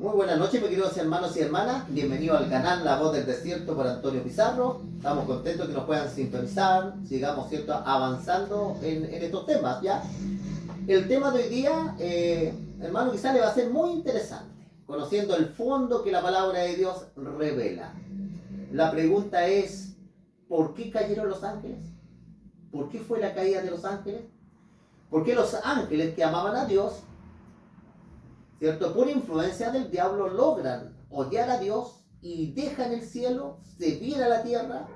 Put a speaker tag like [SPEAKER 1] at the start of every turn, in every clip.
[SPEAKER 1] Muy buenas noches, mis queridos hermanos y hermanas. Bienvenidos al canal La Voz del Desierto por Antonio Pizarro. Estamos contentos que nos puedan sintonizar, sigamos, ¿cierto?, avanzando en estos temas, ¿ya? El tema de hoy día, hermano, quizás le va a ser muy interesante, conociendo el fondo que la palabra de Dios revela. La pregunta es, ¿por qué cayeron los ángeles? ¿Por qué fue la caída de los ángeles? ¿Por qué los ángeles que amaban a Dios, ¿cierto?, por influencia del diablo logran odiar a Dios y dejan el cielo, se vienen a la tierra,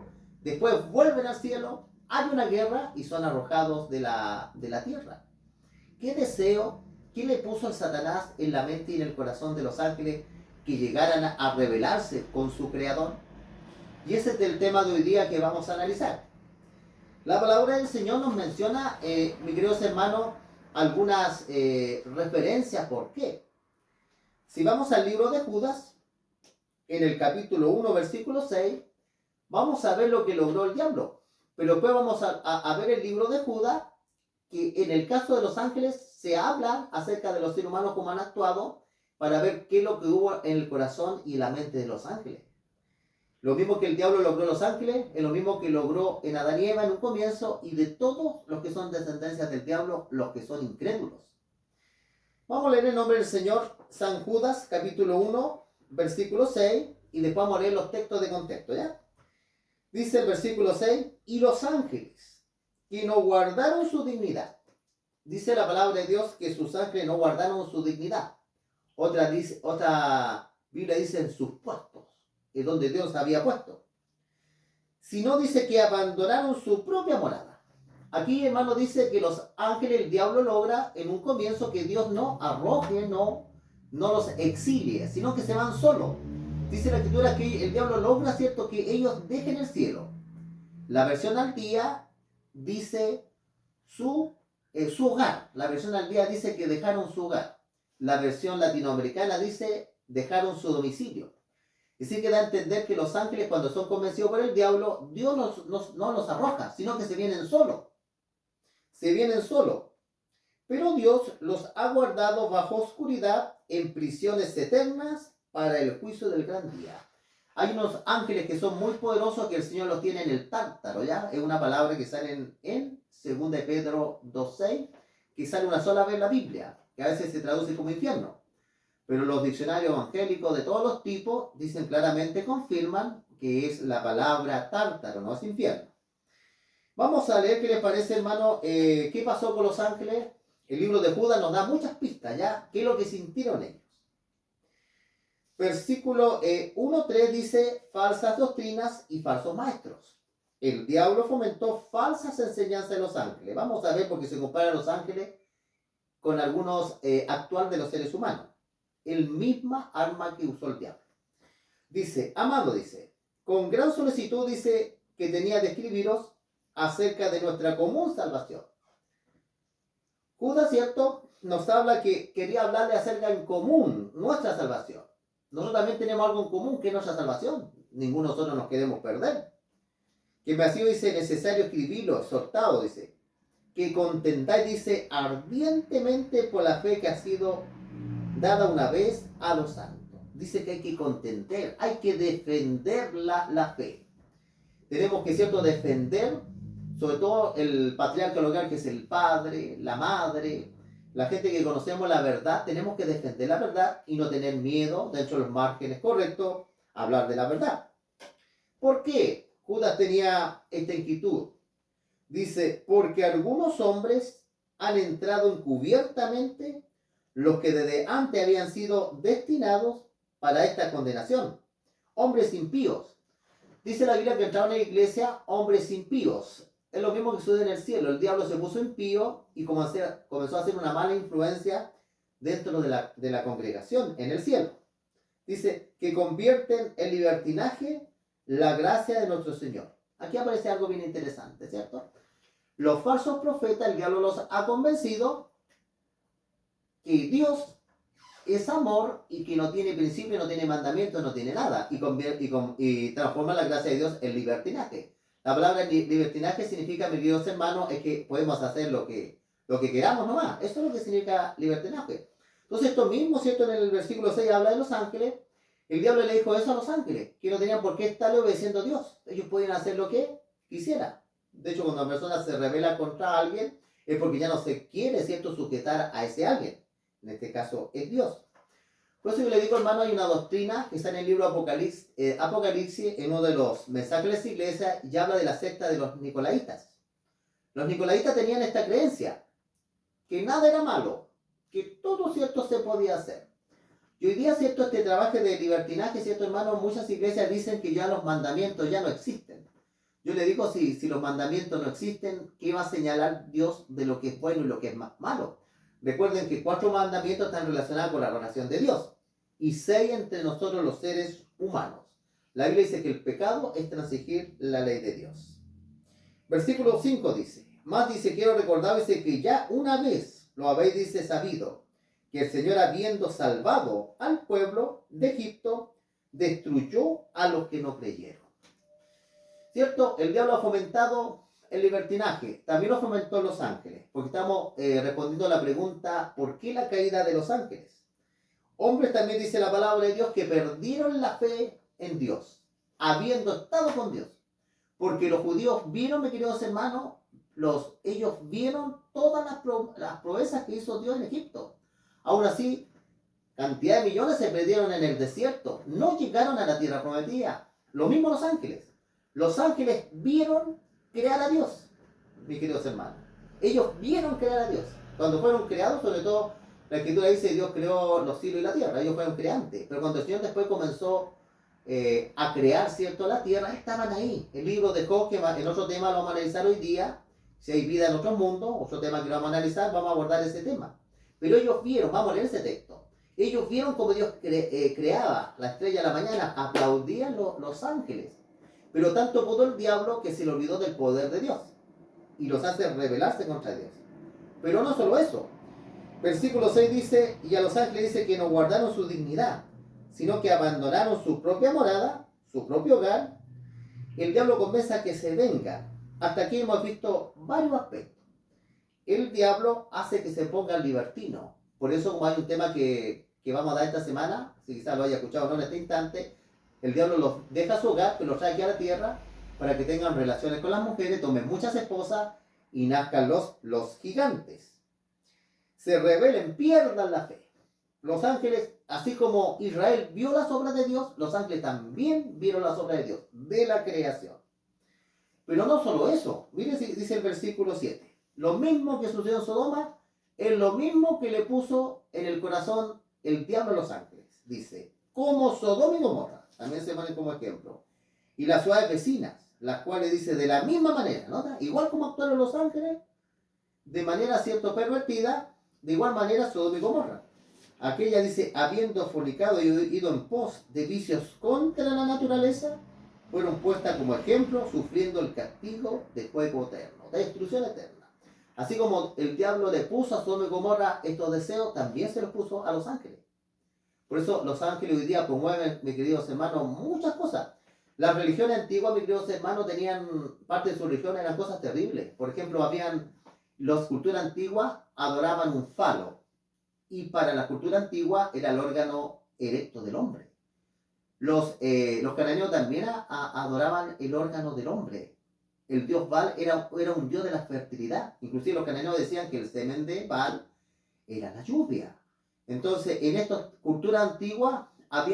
[SPEAKER 1] después vuelven al cielo, hay una guerra y son arrojados de la tierra? ¿Qué deseo, qué le puso el Satanás en la mente y en el corazón de los ángeles que llegaran a rebelarse con su creador? Y ese es el tema de hoy día que vamos a analizar. La palabra del Señor nos menciona, mis queridos hermanos, algunas referencias. ¿Por qué? Si vamos al libro de Judas, en el capítulo 1, versículo 6, vamos a ver lo que logró el diablo. Pero después vamos a ver el libro de Judas, que en el caso de los ángeles se habla acerca de los seres humanos, cómo han actuado, para ver qué es lo que hubo en el corazón y la mente de los ángeles. Lo mismo que el diablo logró en los ángeles, es lo mismo que logró en Adán y Eva en un comienzo, y de todos los que son descendencias del diablo, los que son incrédulos. Vamos a leer el nombre del Señor, San Judas, capítulo 1, versículo 6, y después vamos a leer los textos de contexto, ¿ya? Dice el versículo 6, y los ángeles, que no guardaron su dignidad. Dice la palabra de Dios que sus ángeles no guardaron su dignidad. Otra Biblia dice en sus puestos, es donde Dios había puesto. Sino dice que abandonaron su propia morada. Aquí, hermano, dice que los ángeles, el diablo logra en un comienzo que Dios no arroje, no los exilie, sino que se van solos. Dice la escritura que el diablo logra, ¿cierto?, que ellos dejen el cielo. La versión al día dice su hogar. La versión al día dice que dejaron su hogar. La versión latinoamericana dice dejaron su domicilio. Y sí que da a entender que los ángeles, cuando son convencidos por el diablo, Dios no los arroja, sino que se vienen solos. Se vienen solos. Pero Dios los ha guardado bajo oscuridad en prisiones eternas para el juicio del gran día. Hay unos ángeles que son muy poderosos que el Señor los tiene en el tártaro, ¿ya? Es una palabra que sale en 2 de Pedro 2:6, que sale una sola vez en la Biblia, que a veces se traduce como infierno. Pero los diccionarios evangélicos de todos los tipos dicen claramente, confirman que es la palabra tártaro, no es infierno. Vamos a leer qué les parece, hermano, qué pasó con los ángeles. El libro de Judas nos da muchas pistas, ¿ya? ¿Qué es lo que sintieron ellos? Versículo 1:3 dice, falsas doctrinas y falsos maestros. El diablo fomentó falsas enseñanzas de los ángeles. Vamos a ver porque se comparan los ángeles con algunos actuales de los seres humanos. El misma arma que usó el diablo. Dice, amado, dice, con gran solicitud dice que tenía de escribiros acerca de nuestra común salvación. Judas, ¿cierto?, nos habla que quería hablarle acerca en común nuestra salvación. Nosotros también tenemos algo en común, que es nuestra salvación. Ninguno de nosotros nos queremos perder. Que me ha sido, dice, necesario escribirlo, exhortado, dice, que contentáis, dice, ardientemente por la fe que ha sido dada una vez a los santos. Dice que hay que contentar, hay que defender la fe. Tenemos que, ¿cierto?, defender, sobre todo el patriarca local, que es el padre, la madre, la gente que conocemos la verdad. Tenemos que defender la verdad y no tener miedo, dentro de los márgenes correctos, a hablar de la verdad. ¿Por qué Judas tenía esta inquietud? Dice, porque algunos hombres han entrado encubiertamente, los que desde antes habían sido destinados para esta condenación. Hombres impíos. Dice la Biblia que entraron en la iglesia hombres impíos. Es lo mismo que sucede en el cielo. El diablo se puso impío y comenzó a hacer una mala influencia dentro de la congregación en el cielo. Dice que convierten en libertinaje la gracia de nuestro Señor. Aquí aparece algo bien interesante, ¿cierto? Los falsos profetas, el diablo los ha convencido que Dios es amor y que no tiene principio, no tiene mandamientos, no tiene nada, y transforma la gracia de Dios en libertinaje. La palabra libertinaje significa, mis queridos hermanos, es que podemos hacer lo que queramos nomás. Eso es lo que significa libertinaje. Entonces esto mismo, ¿cierto? En el versículo 6 habla de los ángeles. El diablo le dijo eso a los ángeles, que no tenían por qué estarle obedeciendo a Dios. Ellos podían hacer lo que quisieran. De hecho, cuando una persona se rebela contra alguien, es porque ya no se quiere, ¿cierto?, sujetar a ese alguien. En este caso, es Dios. Por eso yo le digo, hermano, hay una doctrina que está en el libro Apocalipsis, en uno de los mensajes de esa iglesia, y habla de la secta de los nicolaitas. Los nicolaitas tenían esta creencia, que nada era malo, que todo, ¿cierto?, se podía hacer. Y hoy día, ¿cierto?, este trabajo de libertinaje, ¿cierto, hermano? Muchas iglesias dicen que ya los mandamientos ya no existen. Yo le digo, si los mandamientos no existen, ¿qué va a señalar Dios de lo que es bueno y lo que es malo? Recuerden que 4 mandamientos están relacionados con la relación de Dios y 6 entre nosotros los seres humanos. La Biblia dice que el pecado es transigir la ley de Dios. Versículo 5 dice, más dice, quiero recordaros que ya una vez lo habéis, dice, sabido, que el Señor, habiendo salvado al pueblo de Egipto, destruyó a los que no creyeron. ¿Cierto? El diablo ha fomentado el libertinaje, también lo fomentó los ángeles, porque estamos respondiendo a la pregunta, ¿por qué la caída de los ángeles? Hombres, también dice la palabra de Dios, que perdieron la fe en Dios, habiendo estado con Dios. Porque los judíos vieron, mis queridos hermanos, ellos vieron todas las proezas que hizo Dios en Egipto. Aún así, cantidad de millones se perdieron en el desierto, no llegaron a la tierra prometida. Lo mismo los ángeles. Los ángeles vieron crear a Dios, mis queridos hermanos. Ellos vieron crear a Dios. Cuando fueron creados, sobre todo, la Escritura dice que Dios creó los cielos y la tierra. Ellos fueron creantes. Pero cuando el Señor después comenzó a crear, ¿cierto?, la tierra, estaban ahí. El libro de Job, que en otro tema lo vamos a analizar hoy día. Si hay vida en otro mundo, otro tema que lo vamos a analizar, vamos a abordar ese tema. Pero ellos vieron, vamos a leer ese texto. Ellos vieron cómo Dios creaba la estrella de la mañana, aplaudían los ángeles. Pero tanto pudo el diablo que se le olvidó del poder de Dios y los hace rebelarse contra Dios. Pero no solo eso. Versículo 6 dice, y a los ángeles dice que no guardaron su dignidad, sino que abandonaron su propia morada, su propio hogar. El diablo comienza a que se venga. Hasta aquí hemos visto varios aspectos. El diablo hace que se ponga el libertino. Por eso, como hay un tema que vamos a dar esta semana, si quizás lo haya escuchado o no en este instante, el diablo los deja a su hogar, pero los trae aquí a la tierra para que tengan relaciones con las mujeres, tomen muchas esposas y nazcan los gigantes. Se rebelen, pierdan la fe. Los ángeles, así como Israel vio las obras de Dios, los ángeles también vieron las obras de Dios, de la creación. Pero no solo eso, miren, dice el versículo 7. Lo mismo que sucedió en Sodoma, es lo mismo que le puso en el corazón el diablo a los ángeles. Dice, como Sodoma y Gomorra, también se ponen como ejemplo. Y las ciudades vecinas, las cuales dice de la misma manera, ¿nota? Igual como actuaron los ángeles, de manera cierto pervertida, de igual manera Sodoma y Gomorra. Aquella dice, habiendo fornicado y ido en pos de vicios contra la naturaleza, fueron puestas como ejemplo, sufriendo el castigo de fuego eterno, de destrucción eterna. Así como el diablo le puso a Sodoma y Gomorra estos deseos, también se los puso a los ángeles. Por eso los ángeles hoy día promueven, mis queridos hermanos, muchas cosas. Las religiones antiguas, mis queridos hermanos, tenían parte de su religión, eran cosas terribles. Por ejemplo, las culturas antiguas adoraban un falo. Y para la cultura antigua era el órgano erecto del hombre. Los cananeos también adoraban el órgano del hombre. El dios Baal era un dios de la fertilidad. Inclusive los cananeos decían que el semen de Baal era la lluvia. Entonces, en esta cultura antigua,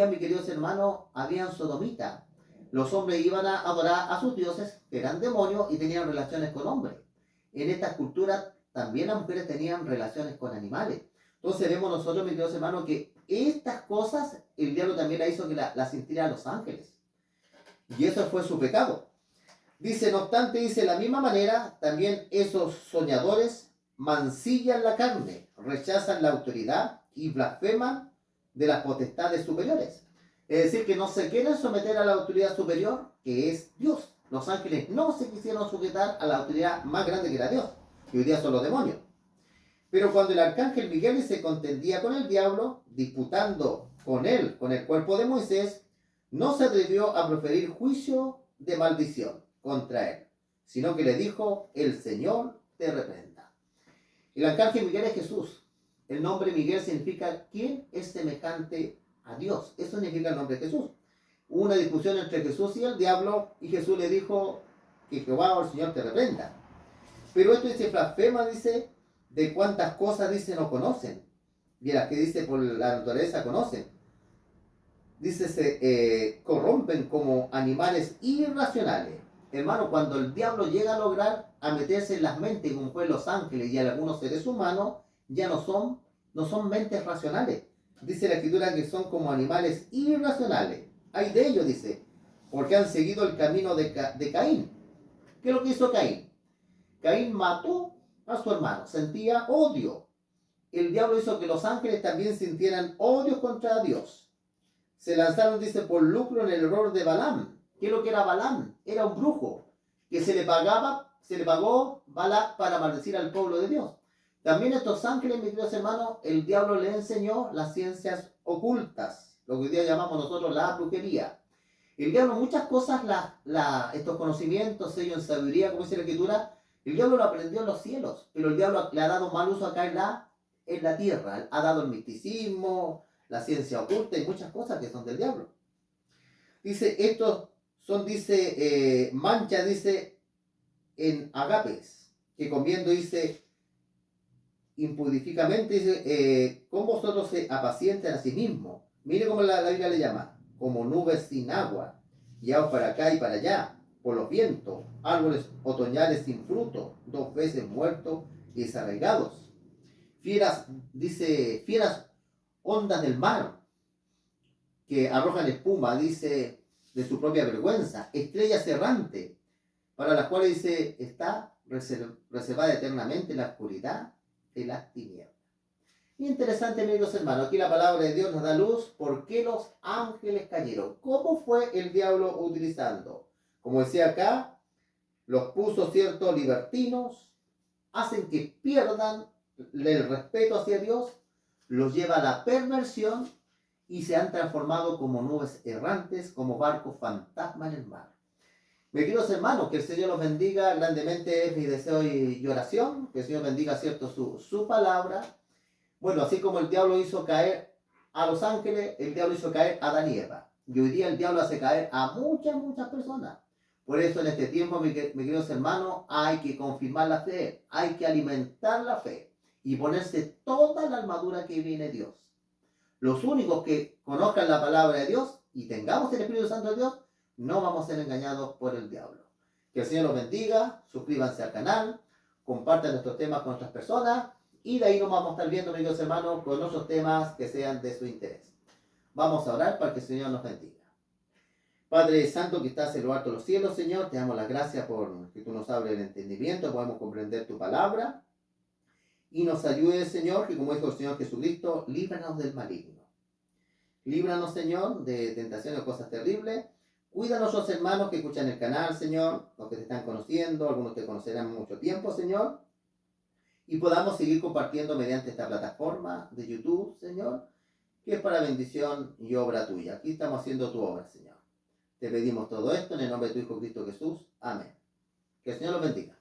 [SPEAKER 1] mis queridos hermanos, habían sodomitas. Los hombres iban a adorar a sus dioses, que eran demonios, y tenían relaciones con hombres. En estas culturas también las mujeres tenían relaciones con animales. Entonces vemos nosotros, mis queridos hermanos, que estas cosas el diablo también la hizo que las sintiera a los ángeles. Y eso fue su pecado. Dice, no obstante, dice, de la misma manera, también esos soñadores mancillan la carne, rechazan la autoridad y blasfeman de las potestades superiores. Es decir, que no se quieren someter a la autoridad superior, que es Dios. Los ángeles no se quisieron sujetar a la autoridad más grande que era Dios, que hoy día son los demonios. Pero cuando el arcángel Miguel se contendía con el diablo, disputando con él, con el cuerpo de Moisés, no se atrevió a proferir juicio de maldición contra él, sino que le dijo, el Señor te reprenda. El arcángel Miguel es Jesús. El nombre Miguel significa ¿quién es semejante a Dios? Eso significa el nombre de Jesús. Hubo una discusión entre Jesús y el diablo y Jesús le dijo que Jehová o el Señor te reprenda. Pero esto dice blasfema, dice, de cuántas cosas dice no conocen. Y las que dice por la naturaleza conocen. Dice se corrompen como animales irracionales. Hermano, cuando el diablo llega a lograr a meterse en las mentes como fue los ángeles y algunos seres humanos, ya no son mentes racionales. Dice la escritura que son como animales irracionales. Hay de ellos, dice, porque han seguido el camino de Caín. ¿Qué es lo que hizo Caín? Caín mató a su hermano, sentía odio. El diablo hizo que los ángeles también sintieran odio contra Dios. Se lanzaron, dice, por lucro en el error de Balaam. ¿Qué es lo que era Balaam? Era un brujo que se le pagó Balac para maldecir al pueblo de Dios. También estos ángeles, mis queridos hermanos, el diablo le enseñó las ciencias ocultas, lo que hoy día llamamos nosotros la brujería. El diablo muchas cosas, estos conocimientos, ellos en sabiduría, como dice la escritura, el diablo lo aprendió en los cielos, pero el diablo le ha dado mal uso acá en la tierra. Ha dado el misticismo, la ciencia oculta y muchas cosas que son del diablo. Dice, estos son, dice, mancha, dice, en agapes, que comiendo, dice, impudicamente, dice, con vosotros se apacientan a sí mismos. Mire cómo la Biblia le llama, como nubes sin agua, guiados para acá y para allá, por los vientos, árboles otoñales sin fruto, 2 veces muertos y desarraigados. Fieras, dice, fieras ondas del mar, que arrojan espuma, dice, de su propia vergüenza, estrellas errantes, para las cuales, dice, está reservada eternamente la oscuridad de las tinieblas. Interesante, amigos hermanos, aquí la palabra de Dios nos da luz. ¿Por qué los ángeles cayeron? ¿Cómo fue el diablo utilizando? Como decía acá, los puso, cierto, libertinos, hacen que pierdan el respeto hacia Dios, los lleva a la perversión y se han transformado como nubes errantes, como barcos fantasmas en el mar. Mis queridos hermanos, que el Señor los bendiga grandemente, es mi deseo y oración, que el Señor bendiga, cierto, su palabra. Bueno, así como el diablo hizo caer a los ángeles, el diablo hizo caer a Adán y Eva. Y hoy día el diablo hace caer a muchas personas. Por eso en este tiempo, mis queridos hermanos, hay que confirmar la fe, hay que alimentar la fe y ponerse toda la armadura que viene de Dios. Los únicos que conozcan la palabra de Dios y tengamos el Espíritu Santo de Dios, no vamos a ser engañados por el diablo. Que el Señor los bendiga, suscríbanse al canal, compartan nuestros temas con otras personas y de ahí nos vamos a estar viendo, amigos hermanos, con otros temas que sean de su interés. Vamos a orar para que el Señor nos bendiga. Padre Santo que estás en lo alto de los cielos, Señor, te damos las gracias por que tú nos abres el entendimiento, podemos comprender tu palabra y nos ayudes, Señor, que como dijo el Señor Jesucristo, líbranos del maligno. Líbranos, Señor, de tentaciones o cosas terribles. Cuida a nuestros hermanos que escuchan el canal, Señor, los que te están conociendo, algunos te conocerán mucho tiempo, Señor, y podamos seguir compartiendo mediante esta plataforma de YouTube, Señor, que es para bendición y obra tuya. Aquí estamos haciendo tu obra, Señor. Te pedimos todo esto en el nombre de tu Hijo Cristo Jesús. Amén. Que el Señor los bendiga.